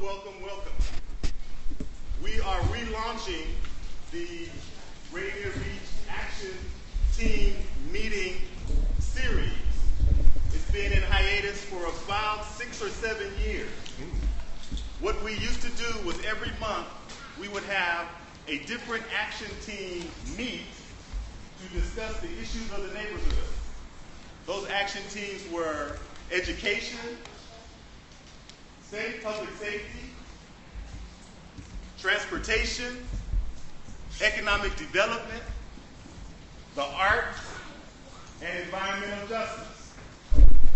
welcome. We are relaunching the Rainier Beach Action Team Meeting Series. It's been in hiatus for about 6 or 7 years. What we used to do was every month we would have a different action team meet to discuss the issues of the neighborhood. Those action teams were education, public safety, transportation, economic development, the arts, and environmental justice.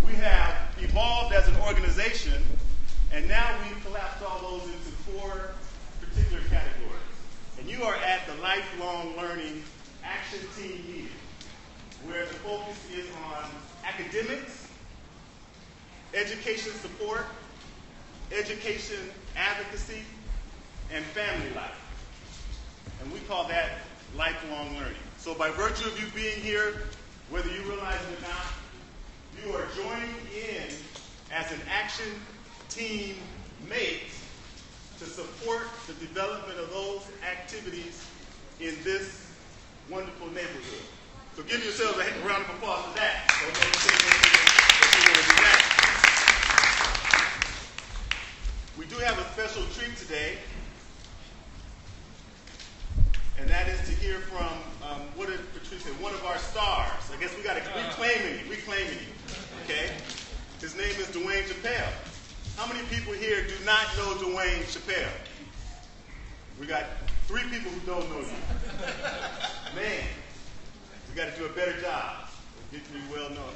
We have evolved as an organization, and now we've collapsed all those into 4 particular categories. And you are at the Lifelong Learning Action Team meeting, where the focus is on academics, education support, education advocacy, and family life. And we call that lifelong learning. So by virtue of you being here, whether you realize it or not, you are joining in as an action team mate to support the development of those activities in this wonderful neighborhood. So give yourselves a round of applause for that. We do have a special treat today, and that is to hear from, what did Patrice say, one of our stars. I guess we got to reclaiming him, okay? His name is Dwane Chappelle. How many people here do not know Dwane Chappelle? We got 3 people who don't know you. Man, we got to do a better job of getting you well known.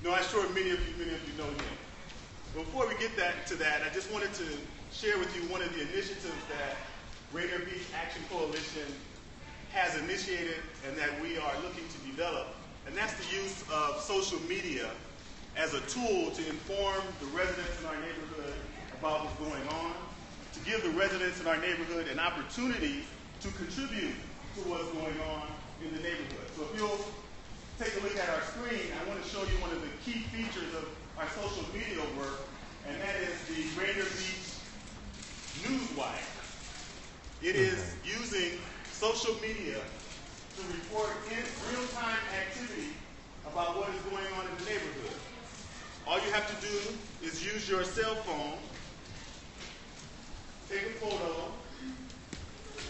No, I'm sure many of you know him. Before we get to that, I just wanted to share with you one of the initiatives that Rainier Beach Action Coalition has initiated and that we are looking to develop, and that's the use of social media as a tool to inform the residents in our neighborhood about what's going on, to give the residents in our neighborhood an opportunity to contribute to what's going on in the neighborhood. So if you'll take a look at our screen, I want to show you one of the key features of our social media work, and that is the Rainier Beach Newswire. It is using social media to report in real-time activity about what is going on in the neighborhood. All you have to do is use your cell phone, take a photo,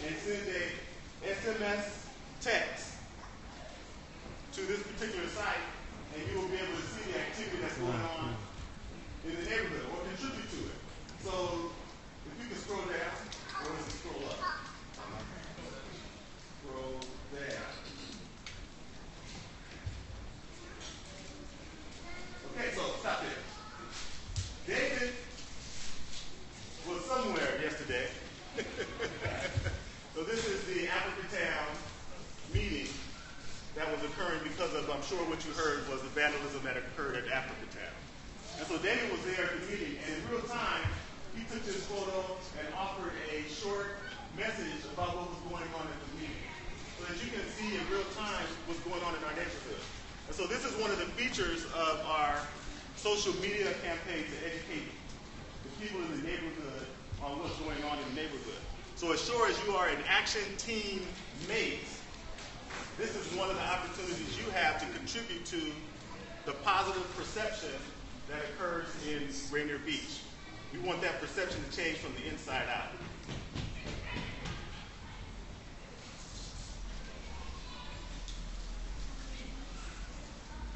and send a SMS text to this particular site, and you will be able to see the activity that's going on in the neighborhood or contribute to it. So if you can scroll down, or is it scroll up? Scroll down. Okay, so stop there. David was somewhere yesterday. So this is the Africatown meeting that was occurring because of, I'm sure what you heard was the vandalism that occurred at Africatown. And so David was there at the meeting, and in real time, he took this photo and offered a short message about what was going on at the meeting, so that you can see in real time what's going on in our neighborhood. And so this is one of the features of our social media campaign to educate the people in the neighborhood on what's going on in the neighborhood. So as sure as you are an action team mate, this is one of the opportunities you have to contribute to the positive perception that occurs in Rainier Beach. We want that perception to change from the inside out.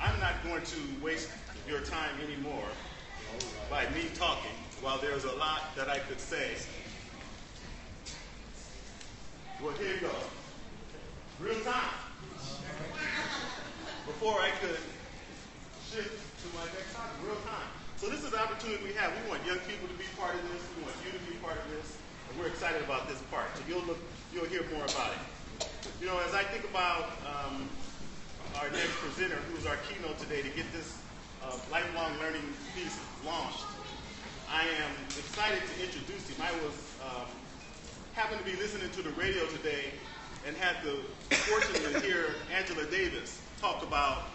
I'm not going to waste your time anymore by me talking, while there's a lot that I could say. Well, here you go. Real time. Before I could shift to my next topic, real time. So this is the opportunity we have. We want young people to be part of this. We want you to be part of this. And we're excited about this part. So you'll hear more about it. You know, as I think about our next presenter, who's our keynote today, to get this lifelong learning piece launched, I am excited to introduce him. I was happened to be listening to the radio today and had the fortune to hear Angela Davis talk about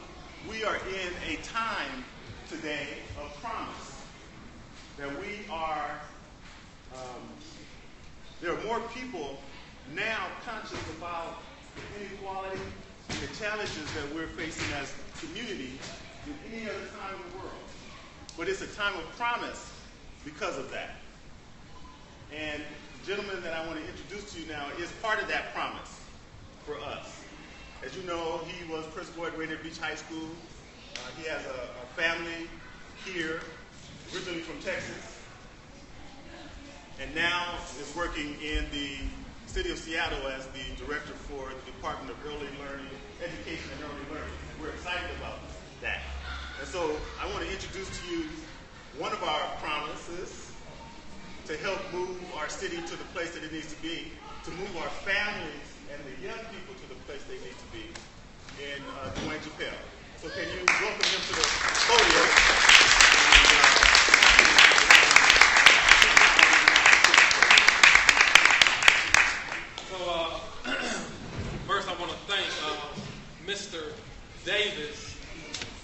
we are in a time today of promise, that we are There are more people now conscious about inequality and the challenges that we're facing as a community than any other time in the world. But it's a time of promise because of that. And the gentleman that I want to introduce to you now is part of that promise for us. As you know, he was principal at Rainier Beach High School. He has a family here, originally from Texas, and now is working in the city of Seattle as the director for the Department of Early Learning, Education and Early Learning. And we're excited about that. And so I want to introduce to you one of our promises to help move our city to the place that it needs to be, to move our families and the young people to the place they need to be, in Dwane Chappelle. So can you welcome him to the podium? First I want to thank Mr. Davis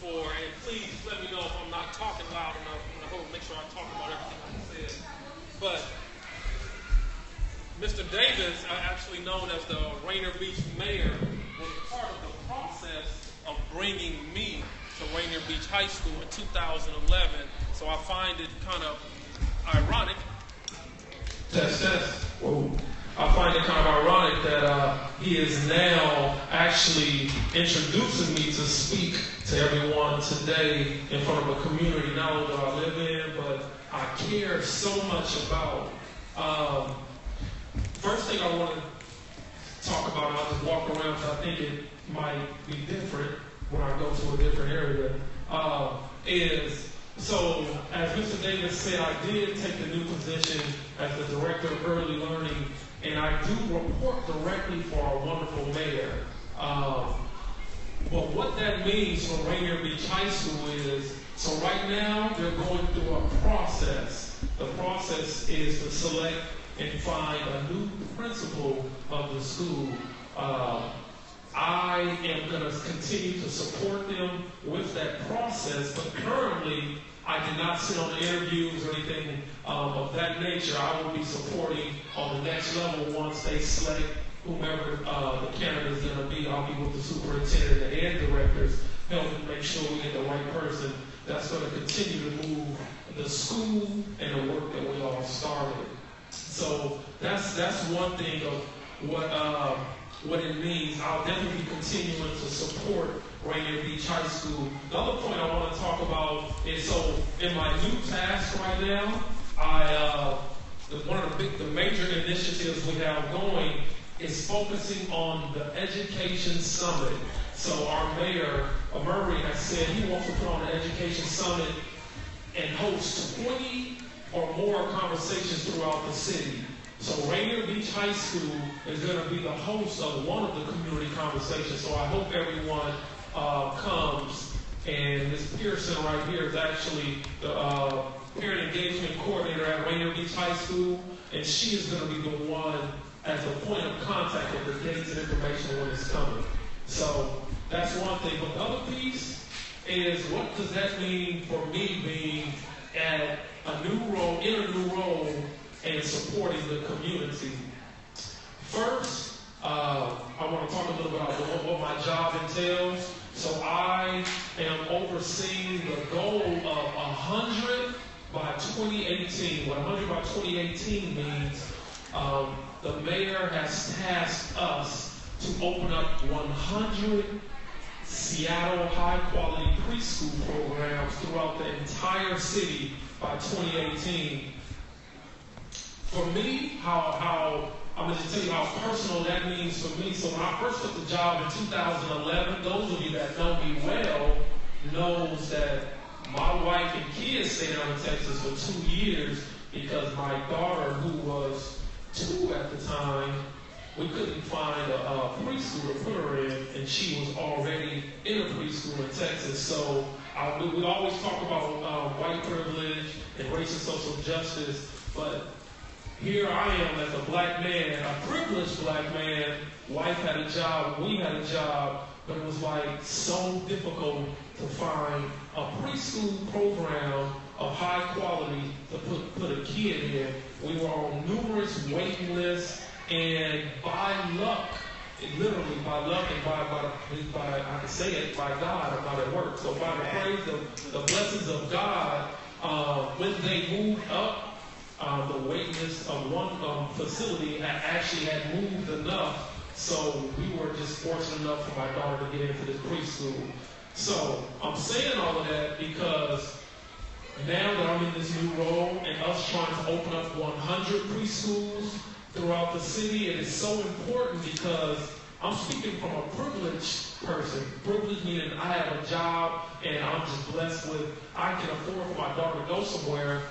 for, and please let me know if I'm not talking loud enough. I want to make sure I talk about everything I said. But Mr. Davis, actually known as the Rainier Beach mayor, was part of the process of bringing me to Rainier Beach High School in 2011. So I find it kind of ironic. I find it kind of ironic that he is now actually introducing me to speak to everyone today in front of a community not only that I live in, but I care so much about. First thing I want to talk about, I'll just walk around because I think it might be different when I go to a different area, is, so as Mr. Davis said, I did take the new position as the Director of Early Learning, and I do report directly for our wonderful mayor. But what that means for Rainier Beach High School is, so right now they're going through a process. The process is to select and find a new principal of the school. I am going to continue to support them with that process, but currently I did not sit on the interviews or anything of that nature. I will be supporting on the next level once they select whomever the candidate is going to be. I'll be with the superintendent and directors, helping make sure we get the right person that's going to continue to move the school and the work that we all started. So that's one thing of what it means. I'll definitely be continuing to support Rainier Beach High School. The other point I want to talk about is, so in my new task right now, one of the major initiatives we have going is focusing on the Education Summit. So our mayor, Murray, has said he wants to put on an Education Summit and host 20 or more conversations throughout the city. So Rainier Beach High School is going to be the host of one of the community conversations. So I hope everyone comes. And Ms. Pearson right here is actually the parent engagement coordinator at Rainier Beach High School. And she is going to be the one as a point of contact with the dates and information when it's coming. So that's one thing. But the other piece is, what does that mean for me being at a new role, in a new role, and supporting the community? First, I want to talk a little bit about what my job entails. So I am overseeing the goal of 100 by 2018. What 100 by 2018 means, the mayor has tasked us to open up 100 Seattle high-quality preschool programs throughout the entire city by 2018. For me, how I'm going to just tell you how personal that means for me. So when I first took the job in 2011, those of you that know me well knows that my wife and kids stayed down in Texas for 2 years because my daughter, who was 2 at the time, we couldn't find a preschool to put her in, and she was already in a preschool in Texas. So we always talk about white privilege and race and social justice, but here I am as a black man, a privileged black man. Wife had a job, we had a job, but it was like so difficult to find a preschool program of high quality to put a kid in. We were on numerous waiting lists, and by luck, literally by luck and by I can say it, by God, I'm not at work. So by the praise of the blessings of God, when they moved up, the waiting list of one facility actually had moved enough, so we were just fortunate enough for my daughter to get into this preschool. So I'm saying all of that because now that I'm in this new role and us trying to open up 100 preschools throughout the city, it is so important because I'm speaking from a privileged person. Privileged meaning I have a job and I'm just blessed with, I can afford for my daughter to go somewhere.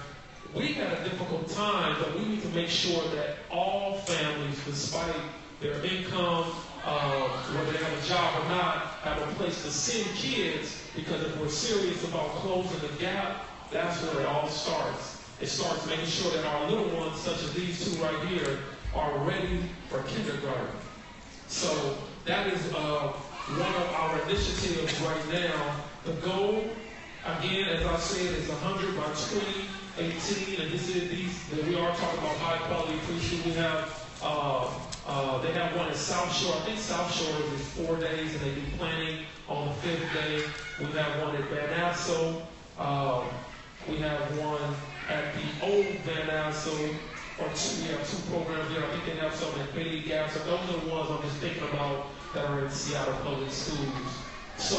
We've had a difficult time, but we need to make sure that all families, despite their income, whether they have a job or not, have a place to send kids, because if we're serious about closing the gap, that's where it all starts. It starts making sure that our little ones, such as these two right here, are ready for kindergarten. So that is one of our initiatives right now. The goal, again, as I said, is 100 by 2018, and this is we are talking about high quality preschool. We have they have one in South Shore. I think South Shore is 4 days, and they do planning on the 5th day. We have one at Van Nassau. We have one at the old Van Nassau, or we have two programs there. I think they have some at Bailey Gap. So those are the ones I'm just thinking about that are in Seattle Public Schools. So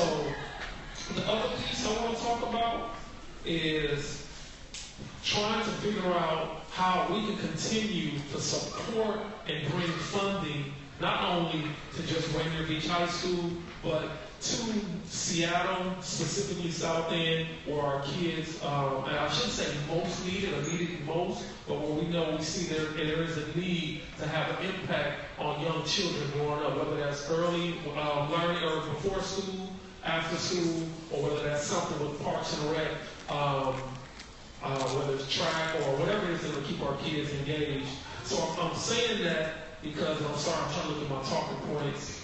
the other piece I want to talk about is trying to figure out how we can continue to support and bring funding not only to just Rainier Beach High School, but to Seattle, specifically South End, where our kids, and I shouldn't say most needed or needed most, but where we know we see there is a need to have an impact on young children growing up, whether that's early learning or before school, after school, or whether that's something with Parks and Rec, whether it's track or whatever it is that will keep our kids engaged. So I'm saying that because I'm sorry, I'm trying to look at my talking points.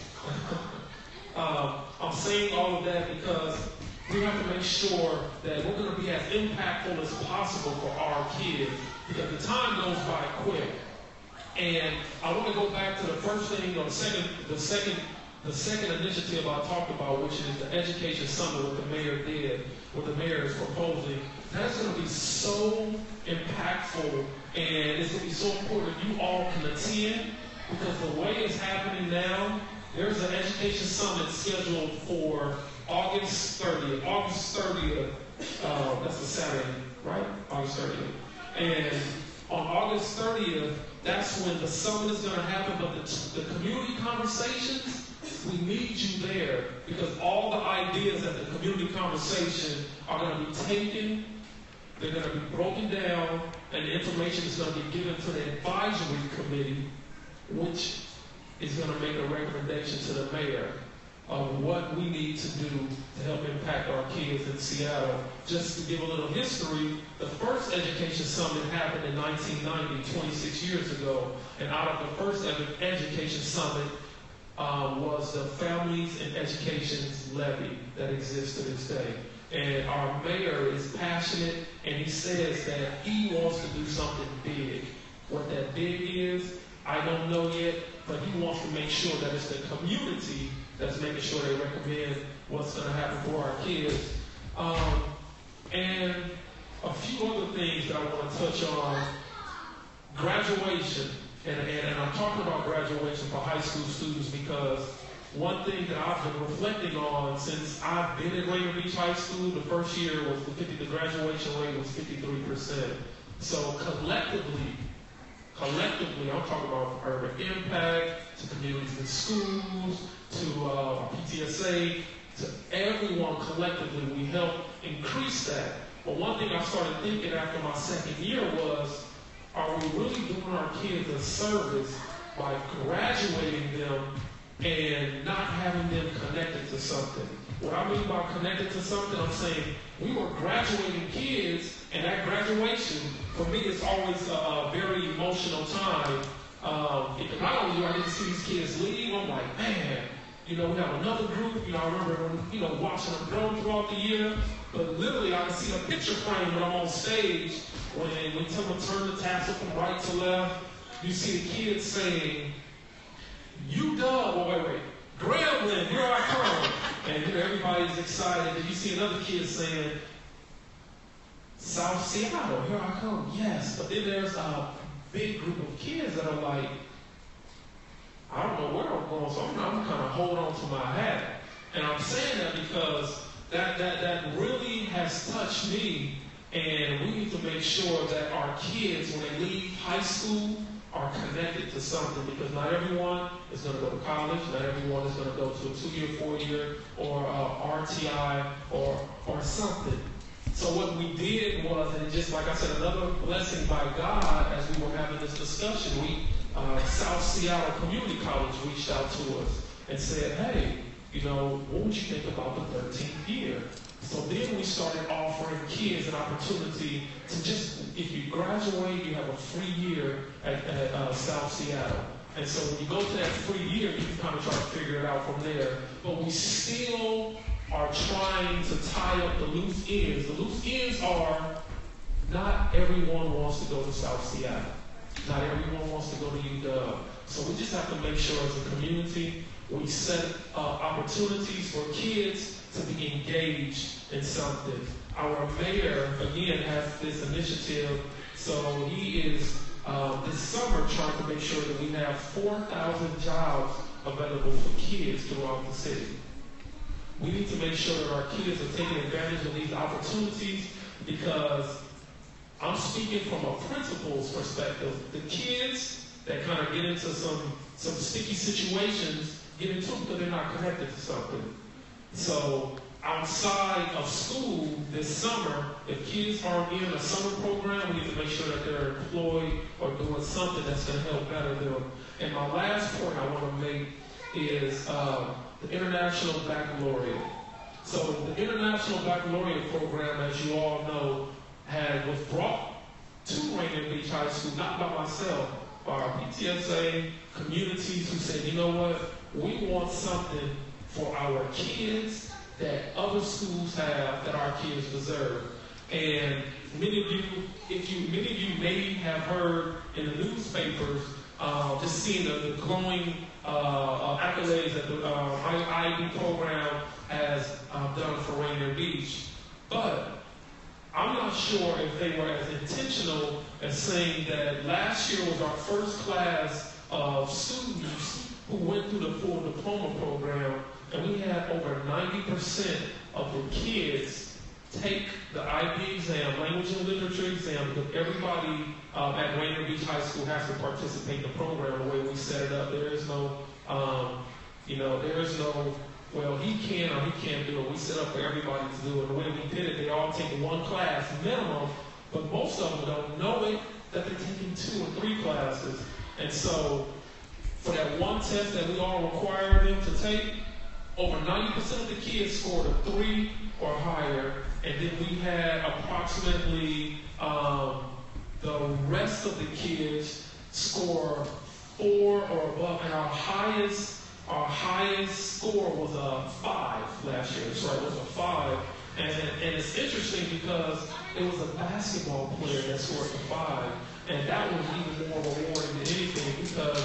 I'm saying all of that because we have to make sure that we're going to be as impactful as possible for our kids, because the time goes by quick. And I want to go back to the first thing, or the second initiative I talked about, which is the Education Summit, what the mayor did, what the mayor is proposing. That's going to be so impactful, and it's going to be so important that you all can attend, because the way it's happening now, there's an Education Summit scheduled for August 30th. August 30th, that's a Saturday, right? August 30th. And on August 30th, that's when the summit is going to happen, but the community conversations, we need you there, because all the ideas at the community conversation are going to be taken, they're going to be broken down, and the information is going to be given to the advisory committee, which is going to make a recommendation to the mayor of what we need to do to help impact our kids in Seattle. Just to give a little history, the first Education Summit happened in 1990, 26 years ago, and out of the first Education Summit was the Families and Education's Levy that exists to this day. And our mayor is passionate, and he says that he wants to do something big. What that big is, I don't know yet, but he wants to make sure that it's the community that's making sure they recommend what's going to happen for our kids. And a few other things that I want to touch on. Graduation. And I'm talking about graduation for high school students because one thing that I've been reflecting on since I've been at Rainier Beach High School, the first year was the graduation rate was 53%. So collectively, I'm talking about urban impact, to communities and schools, to PTSA, to everyone collectively, we help increase that. But one thing I started thinking after my second year was, are we really doing our kids a service by graduating them and not having them connected to something? What I mean by connected to something, I'm saying we were graduating kids, and that graduation, for me, it's always a very emotional time. If not only do I get to see these kids leave, I'm like, man, we have another group. I remember, watching them grow throughout the year. But literally, I can see a picture frame when I'm on stage. When we turn the tassel from right to left, you see the kids saying, "You dub," or wait, "Gremlin, here I come." And everybody's excited. And you see another kid saying, "South Seattle, here I come." Yes, but then there's a big group of kids that are like, "I don't know where I'm going," so I'm kind of holding on to my hat. And I'm saying that because that really has touched me, and we need to make sure that our kids, when they leave high school, are connected to something, because not everyone is going to go to college, not everyone is going to go to a 2-year, 4-year, or RTI, or something. So what we did was, and just like I said, another blessing by God, as we were having this discussion, South Seattle Community College reached out to us and said, "Hey, what would you think about the 13th year?" So then we started offering kids an opportunity to just, if you graduate, you have a free year at South Seattle. And so when you go to that free year, you can kind of try to figure it out from there. But we still are trying to tie up the loose ends. The loose ends are, not everyone wants to go to South Seattle. Not everyone wants to go to UW. So we just have to make sure as a community, we set opportunities for kids to be engaged in something. Our mayor, again, has this initiative. So he is, this summer, trying to make sure that we have 4,000 jobs available for kids throughout the city. We need to make sure that our kids are taking advantage of these opportunities, because I'm speaking from a principal's perspective. The kids that kind of get into some sticky situations get into them because they're not connected to something. So outside of school this summer, if kids aren't in a summer program, we need to make sure that they're employed or doing something that's going to help better them. And my last point I want to make is the International Baccalaureate. So the International Baccalaureate program, as you all know, was brought to Rainier Beach High School, not by myself, by our PTSA communities who said, "You know what, we want something for our kids that other schools have that our kids deserve." And many of you may have heard in the newspapers, just seeing the glowing accolades that the IB program has done for Rainier Beach. But I'm not sure if they were as intentional as saying that last year was our first class of students who went through the full diploma program, and we had over 90% of the kids take the IB exam, language and literature exam, because everybody at Rainier Beach High School has to participate in the program the way we set it up. There is no, well, he can or he can't do it. We set up for everybody to do it. The way we did it, they all take one class minimum, but most of them don't know it, that they're taking 2 or 3 classes. And so for that one test that we all require them to take, over 90% of the kids scored a 3 or higher, and then we had approximately the rest of the kids score 4 or above, and our highest score was a 5 last year. That's right, it was a 5. And it's interesting because it was a basketball player that scored a 5, and that was even more rewarding than anything, because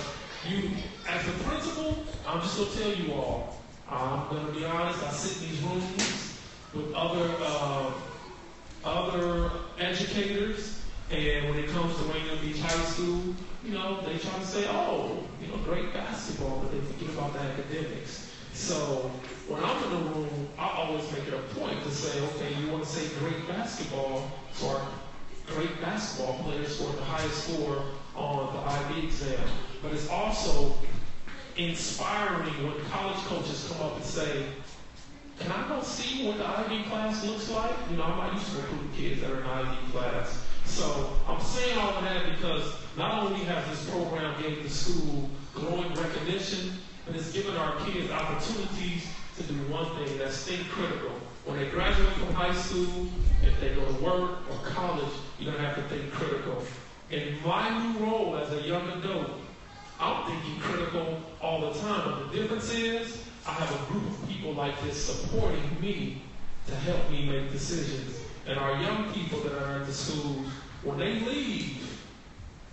you, as a principal, I'm just going to tell you all, I'm going to be honest, I sit in these rooms with other educators, and when it comes to Rainier Beach High School, they try to say, "Oh, great basketball," but they forget about the academics. So when I'm in the room, I always make it a point to say, okay, you want to say great basketball, so our great basketball players scored the highest score on the IB exam. But it's also inspiring when college coaches come up and say, "Can I go see what the IB class looks like?" I'm not used to recruiting kids that are in IB class. So I'm saying all of that because not only has this program given the school growing recognition, but it's given our kids opportunities to do one thing, that's think critical. When they graduate from high school, if they go to work or college, you're going to have to think critical. In my new role as a young adult, I'm thinking critical all the time. But the difference is, I have a group of people like this supporting me to help me make decisions. And our young people that are at the schools, when they leave,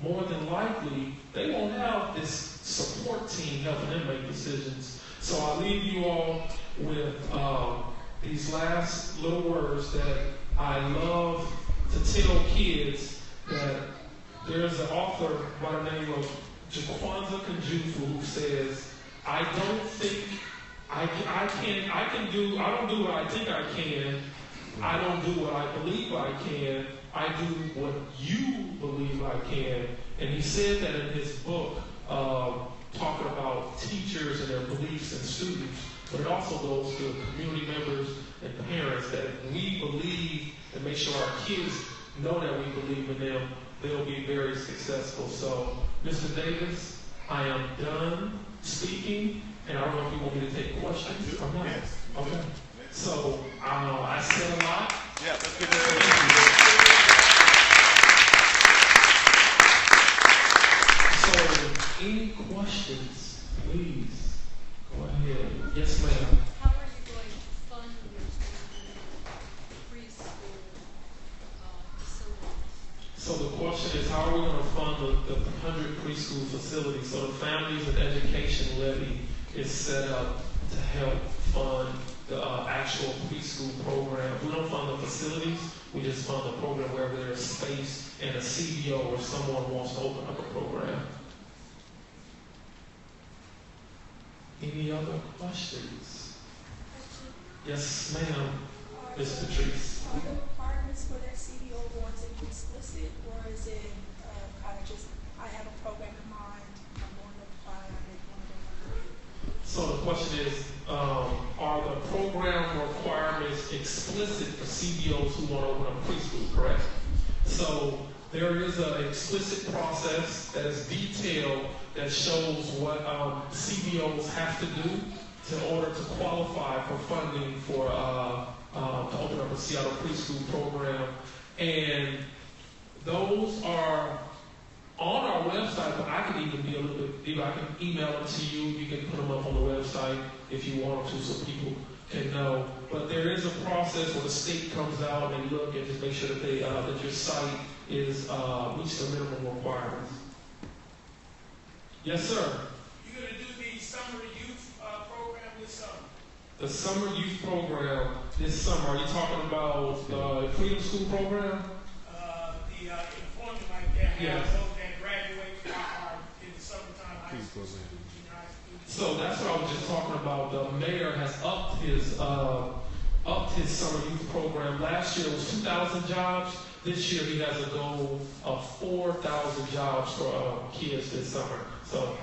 more than likely, they won't have this support team helping them make decisions. So I leave you all with these last little words that I love to tell kids, that there's an author by the name of Jaquanza Kunjufu who says, I don't think I don't do what I think I can. I don't do what I believe I can. I do what you believe I can. And he said that in his book, talking about teachers and their beliefs and students, but it also goes to community members and parents, that if we believe and make sure our kids know that we believe in them, they'll be very successful. So, Mr. Davis, I am done speaking, and I don't know if you want me to take questions or not. Yes. Okay. So, I said a lot. Yeah, let's give it So, any questions, please go ahead. Yes, ma'am. How are you going to fund your preschool facilities? So the question is, how are we going to fund the 100 preschool facilities? So the Families and Education Levy is set up to help fund the actual preschool program. We don't fund the facilities, we just fund the program wherever there's space and a CBO or someone wants to open up a program. Any other questions? Yes, ma'am. Ms. Patrice. Are the requirements for that CDO going to be explicit, or is it kind of just, I have a program in mind, I'm going to apply, I make one of them? So the question is, are the program requirements explicit for CBOs who want to open up preschool, correct? So there is an explicit process that is detailed that shows what CBOs have to do in order to qualify for funding for to open up a Seattle preschool program. And those are on our website, but I can even be a little bit, I can email them to you. You can put them up on the website if you want to, so people can know. But there is a process where the state comes out and they look and just make sure that they that your site is meets the minimum requirements. Yes, sir. You're going to do the summer youth program this summer? The summer youth program this summer. Are you talking about the Freedom School program? The employment like that, Yes. those that graduate are in the summertime high school students, junior high students. So that's what I was just talking about. The mayor has upped his summer youth program. Last year it was 2,000 jobs. This year he has a goal of 4,000 jobs for kids this summer. So,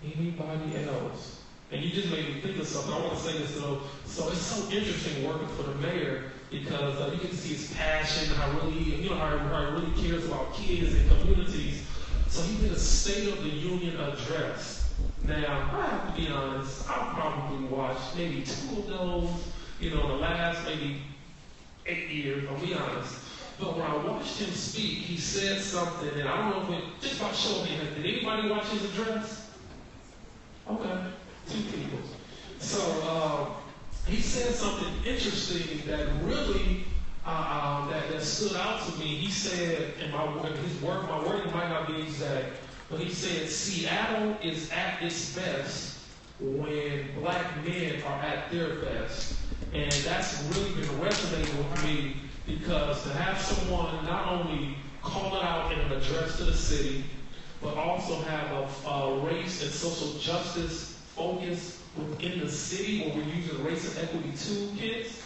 anybody else? And you just made me think of something. I want to say this though. So it's so interesting working for the mayor because you get to see his passion, how he really cares about kids and communities. So he did a State of the Union address. Now, I have to be honest, I probably watched maybe 2 of those, in the last maybe 8 years, I'll be honest. But when I watched him speak, he said something, and I don't know if it, just by show of hands, did anybody watch his address? Okay, 2 people. So he said something interesting that really that stood out to me. He said, and my wording might not be exact, but he said, Seattle is at its best when black men are at their best. And that's really been resonating with me because to have someone not only call it out in an address to the city, but also have a race and social justice focus within the city where we're using race and equity toolkits,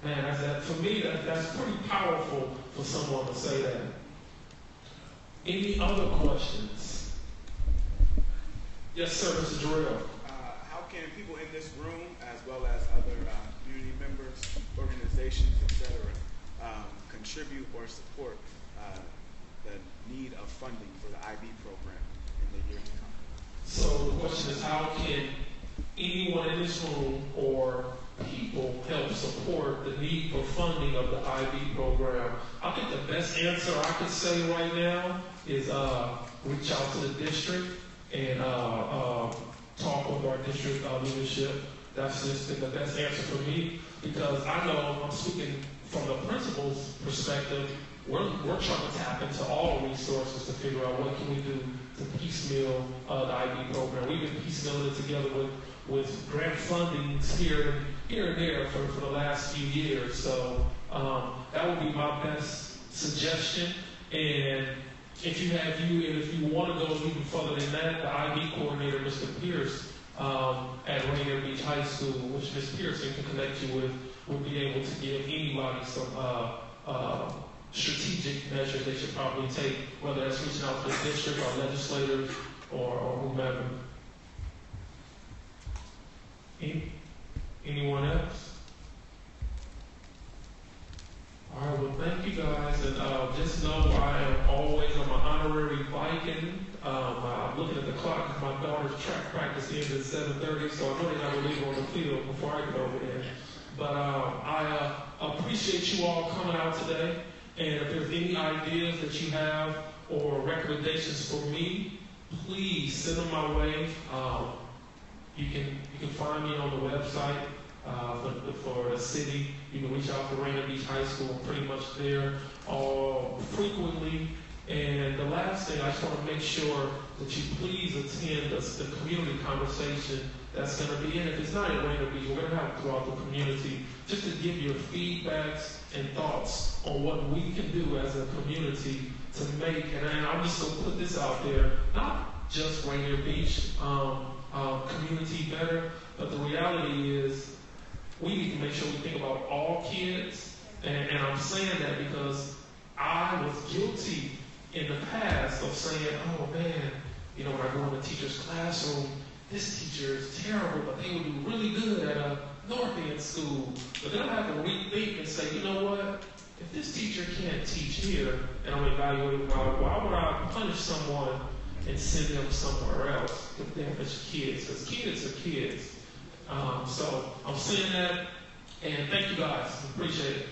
man, for me, that's pretty powerful for someone to say that. Any other questions? Yes, sir, Mr. Jarrell. How can people in this room, as well as other community members, organizations, etc., contribute or support the need of funding for the IB program in the year to come? So the question is, how can anyone in this room or people help support the need for funding of the IB program? I think the best answer I could say right now is reach out to the district and talk with our district leadership. That's just the best answer for me, because I know I'm speaking from the principal's perspective. We're trying to tap into all resources to figure out what can we do to piecemeal the IB program. We've been piecemealing it together with grant fundings here and there for the last few years. So that would be my best suggestion. And if you want to go even further than that, the IB coordinator, Mr. Pierce, at Rainier Beach High School, which Ms. Pearson can connect you with, will be able to give anybody some strategic measures they should probably take, whether that's reaching out to the district or legislators or whomever. Anyone else? All right, well, thank you guys, and just know I'm an honorary Viking. I'm looking at the clock because my daughter's track practice ends at 7:30, so I know they got to leave on the field before I get over there. But I appreciate you all coming out today, and if there's any ideas that you have or recommendations for me, please send them my way. You can find me on the website for the city. You can reach out to Rainier Beach High School. I'm pretty much there frequently. And the last thing, I just want to make sure that you please attend the community conversation that's going to be in. If it's not at Rainier Beach, we're going to have it throughout the community, just to give your feedbacks and thoughts on what we can do as a community to make, and I'm just going to put this out there, not just Rainier Beach community better, but the reality is we need to make sure we think about all kids, and I'm saying that because I was guilty in the past of saying, oh man, when I go in the teacher's classroom, this teacher is terrible, but they would do really good at a North End school. But then I have to rethink and say, you know what? If this teacher can't teach here, and I'm evaluating why would I punish someone and send them somewhere else if they're just kids? Because kids are kids. So I'm saying that, and thank you guys. Appreciate it.